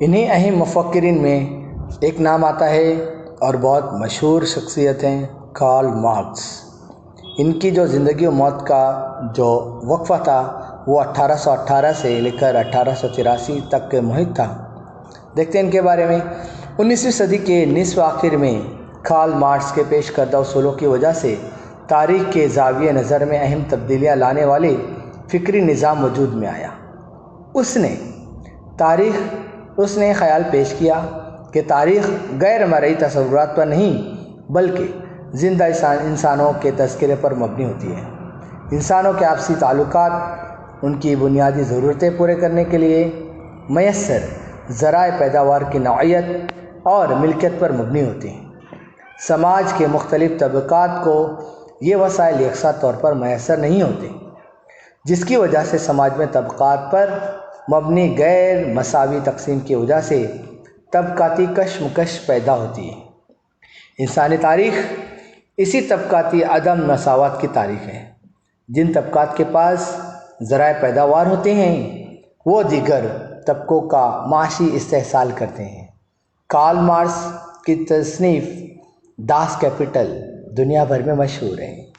انہی اہم مفکرین میں ایک نام آتا ہے اور بہت مشہور شخصیت ہیں کارل مارکس۔ ان کی جو زندگی و موت کا جو وقفہ تھا وہ 1818 سے لے کر 1883 تک کے محیط تھا۔ دیکھتے ہیں ان کے بارے میں۔ 19ویں صدی کے نصف آخر میں کارل مارکس کے پیش کردہ اصولوں کی وجہ سے تاریخ کے زاویہ نظر میں اہم تبدیلیاں لانے والے فکری نظام وجود میں آیا۔ اس نے خیال پیش کیا کہ تاریخ غیر مرئی تصورات پر نہیں بلکہ زندہ انسانوں کے تذکرے پر مبنی ہوتی ہے۔ انسانوں کے آپسی تعلقات ان کی بنیادی ضرورتیں پورے کرنے کے لیے میسر ذرائع پیداوار کی نوعیت اور ملکیت پر مبنی ہوتی ہیں۔ سماج کے مختلف طبقات کو یہ وسائل یکساں طور پر میسر نہیں ہوتے، جس کی وجہ سے سماج میں طبقات پر مبنی غیر مساوی تقسیم کی وجہ سے طبقاتی کشمکش پیدا ہوتی ہے۔ انسانی تاریخ اسی طبقاتی عدم مساوات کی تاریخ ہے۔ جن طبقات کے پاس ذرائع پیداوار ہوتے ہیں وہ دیگر طبقوں کا معاشی استحصال کرتے ہیں۔ کارل مارکس کی تصنیف داس کیپٹل دنیا بھر میں مشہور ہے۔